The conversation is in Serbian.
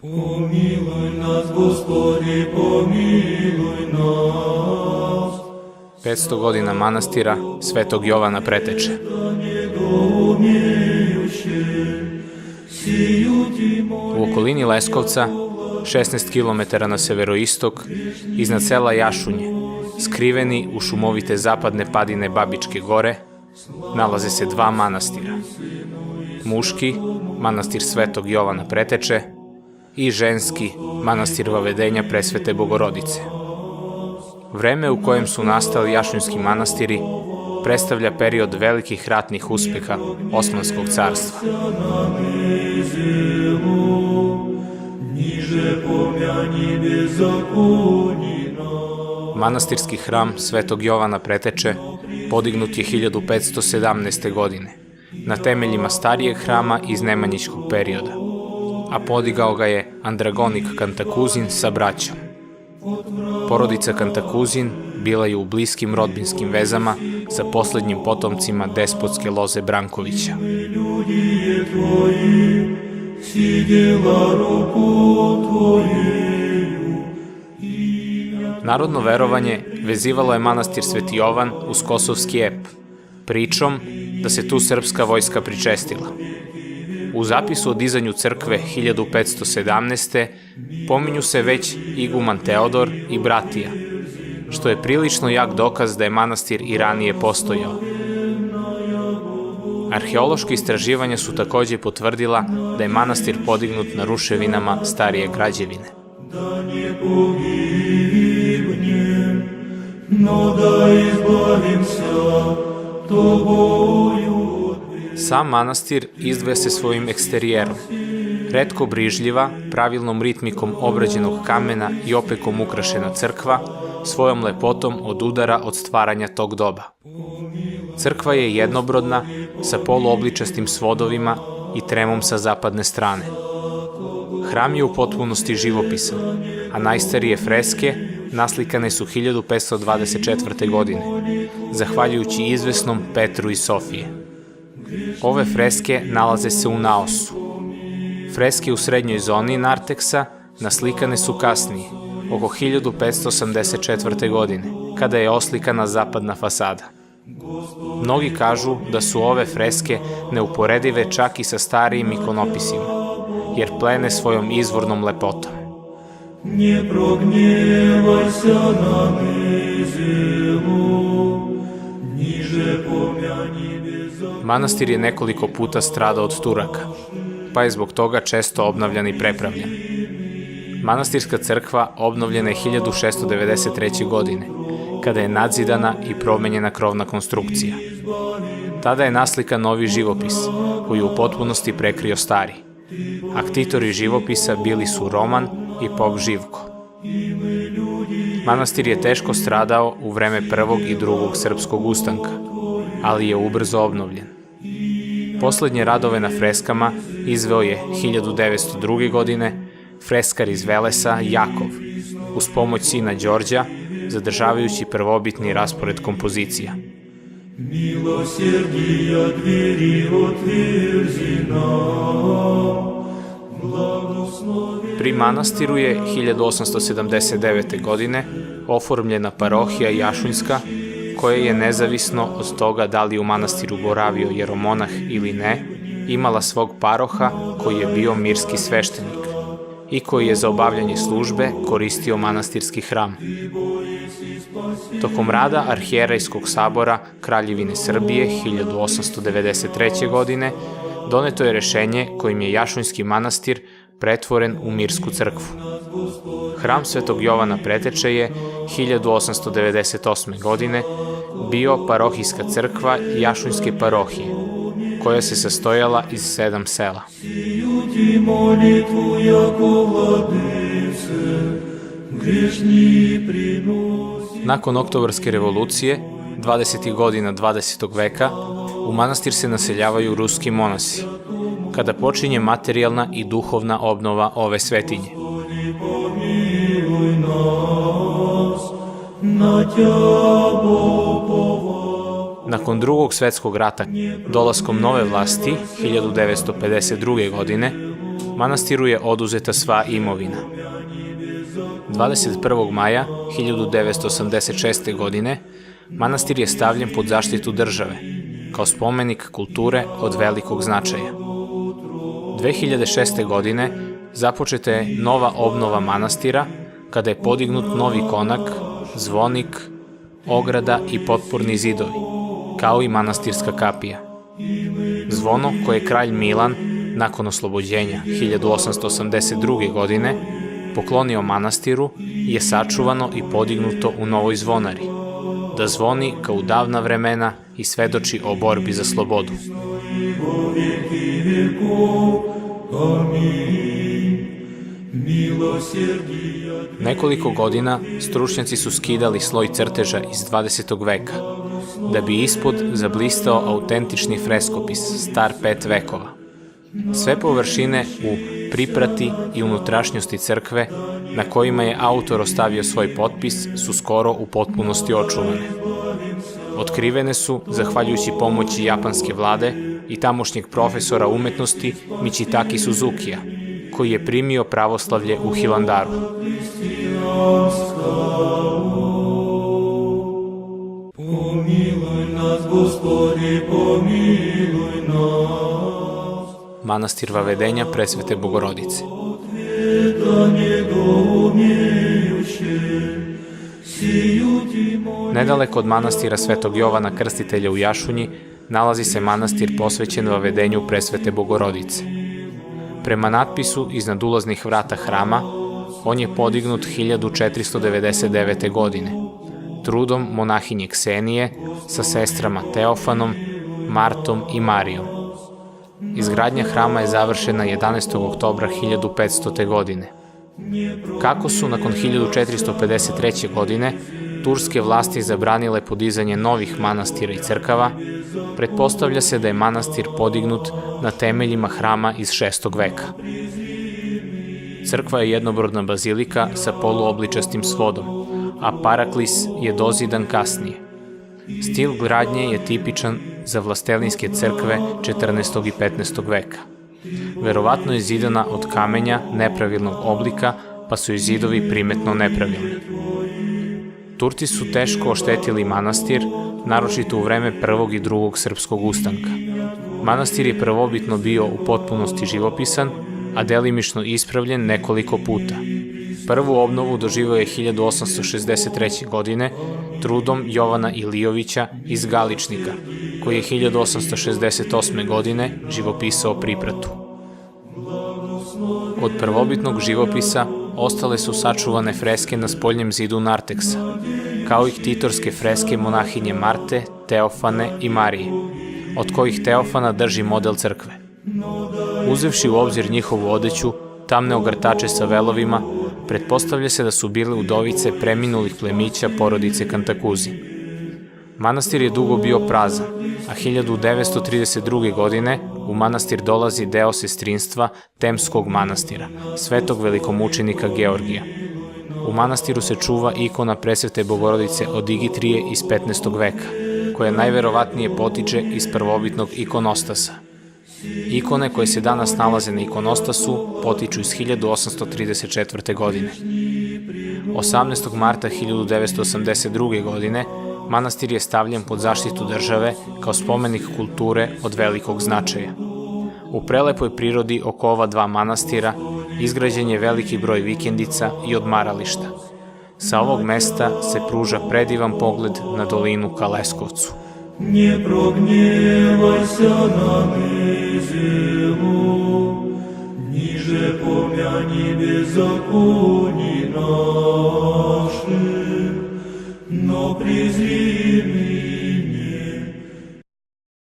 Pomiluj nas, Gospodi, pomiluj nas. 500 godina manastira Svetog Jovana Preteče. U okolini Leskovca, 16 km na severoistok, iznad sela Jašunje, skriveni u šumovite zapadne padine Babičke gore, nalaze se dva manastira. Muški, manastir Svetog Jovana Preteče, i ženski, manastir Vavedenja Presvete Bogorodice. Vreme u kojem su nastali jašunjski manastiri predstavlja period velikih ratnih uspeha Osmanskog carstva. Manastirski hram Svetog Jovana Preteče podignut je 1517. godine na temeljima starijeg hrama iz nemanjićkog perioda, a podigao ga je andragonik Kantakuzin sa braćom. Porodica Kantakuzin bila je u bliskim rodbinskim vezama sa poslednjim potomcima despotske loze Brankovića. Narodno verovanje vezivalo je manastir Sveti Jovan uz kosovski ep, pričom da se tu srpska vojska pričestila. U zapisu o dizanju crkve 1517. pominju se već iguman Teodor i bratija, što je prilično jak dokaz da je manastir i ranije postojao. Arheološka istraživanja su takođe potvrdila da je manastir podignut na ruševinama starije građevine. Sam manastir izdvaja se svojim eksterijerom, retko brižljiva, pravilnom ritmikom obrađenog kamena i opekom ukrašena crkva, svojom lepotom odudara od stvaranja tog doba. Crkva je jednobrodna, sa poluobličastim svodovima i tremom sa zapadne strane. Hram je u potpunosti živopisan, a najstarije freske naslikane su 1524. godine, zahvaljujući izvesnom Petru iz Sofije. Ove freske nalaze se u naosu. Freske u srednjoj zoni narteksa naslikane su kasnije, oko 1584. godine, kada je oslikana zapadna fasada. Mnogi kažu da su ove freske neuporedive čak i sa starijim ikonopisima, jer plene svojom izvornom lepotom. Ne prognjevajся na nezelu, niže pomjani bezak. Manastir je nekoliko puta stradao od Turaka, pa je zbog toga često obnavljan i prepravljan. Manastirska crkva obnovljena je 1693. godine, kada je nadzidana i promenjena krovna konstrukcija. Tada je naslikan novi živopis, koji je u potpunosti prekrio stari. Aktitori živopisa bili su Roman i pop Živko. Manastir je teško stradao u vreme prvog i drugog srpskog ustanka, ali je ubrzo obnovljen. Poslednje radove na freskama izveo je 1902. godine freskar iz Velesa Jakov, uz pomoć sina Đorđa, zadržavajući prvobitni raspored kompozicija. Milosrdija dveri otvrzi nam. Pri manastiru je 1879. godine oformljena parohija Jašunjska, koja je nezavisno od toga da li u manastiru boravio jeromonah ili ne, imala svog paroha koji je bio mirski sveštenik i koji je za obavljanje službe koristio manastirski hram. Tokom rada Arhijerejskog sabora Kraljevine Srbije 1893. godine doneto je rešenje kojim je Jašunjski manastir pretvoren u mirsku crkvu. Hram Svetog Jovana Preteče je 1898. godine bio parohijska crkva Jašunjske parohije, koja se sastojala iz 7 sela. Nakon Oktobarske revolucije, 20. godina 20. veka, u manastir se naseljavaju ruski monasi, kada počinje materijalna i duhovna obnova ove svetinje. Nakon Drugog svetskog rata, dolaskom nove vlasti 1952. godine, Manastiru je oduzeta sva imovina. 21. maja 1986. godine manastir je stavljen pod zaštitu države, kao spomenik kulture od velikog značaja. 2006. godine započeta je nova obnova manastira, kada je podignut novi konak, zvonik, ograda i potporni zidovi, kao i manastirska kapija. Zvono koje je kralj Milan, nakon oslobođenja 1882. godine, poklonio manastiru, je sačuvano i podignuto u novoj zvonari, da zvoni kao u davna vremena i svedoči o borbi za slobodu. Nekoliko godina stručnjaci su skidali sloj crteža iz 20. veka, da bi ispod zablistao autentični freskopis, star 5 vekova. Sve površine u priprati i unutrašnjosti crkve, na kojima je autor ostavio svoj potpis, su skoro u potpunosti očuvane. Otkrivene su, zahvaljujući pomoći japanske vlade i tamošnjeg profesora umetnosti Michitaki Suzukija, koji je primio pravoslavlje u Hilandaru. Pomiluj nas, Gospodi, pomiluj nas. Manastir Vavedenja Presvete Bogorodice. Nedaleko od manastira Svetog Jovana Krstitelja u Jašunji nalazi se manastir posvećen Vavedenju Presvete Bogorodice. Prema natpisu iznad ulaznih vrata hrama, on je podignut 1499. godine, trudom monahinje Ksenije sa sestrama Teofanom, Martom i Marijom. Izgradnja hrama je završena 11. oktobra 1500. godine. Kako su nakon 1453. godine turske vlasti zabranile podizanje novih manastira i crkava, pretpostavlja se da je manastir podignut na temeljima hrama iz 6. veka. Crkva je jednobrodna bazilika sa poluobličastim svodom, a paraklis je dozidan kasnije. Stil gradnje je tipičan za vlastelinske crkve 14. i 15. veka. Verovatno je zidana od kamenja nepravilnog oblika, pa su i zidovi primetno nepravilni. Turci su teško oštetili manastir, naročito u vreme prvog i drugog srpskog ustanka. Manastir je prvobitno bio u potpunosti živopisan, a delimično ispravljen nekoliko puta. Prvu obnovu doživio je 1863. godine trudom Jovana Ilijovića iz Galičnika, koji je 1868. godine živopisao pripratu. Od prvobitnog živopisa ostale su sačuvane freske na spoljnjem zidu narteksa, kao i ktitorske freske monahinje Marte, Teofane i Marije, od kojih Teofana drži model crkve. Uzevši u obzir njihovu odeću, tamne ogrtače sa velovima, pretpostavlja se da su bile udovice preminulih plemića porodice Kantakuzi. Manastir je dugo bio prazan, a 1932. godine u manastir dolazi deo sestrinstva Temskog manastira, svetog velikomučenika Georgija. U manastiru se čuva ikona Presvete Bogorodice od Digitrije iz 15. veka, koja najverovatnije potiče iz prvobitnog ikonostasa. Ikone koje se danas nalaze na ikonostasu potiču iz 1834. godine. 18. marta 1982. godine manastir je stavljen pod zaštitu države kao spomenik kulture od velikog značaja. U prelepoj prirodi oko ova dva manastira izgrađen je veliki broj vikendica i odmarališta. Sa ovog mesta se pruža predivan pogled na dolinu ka Leskovcu. Не прогневайся на зиму, ниже помяни беззаконий наших, но презри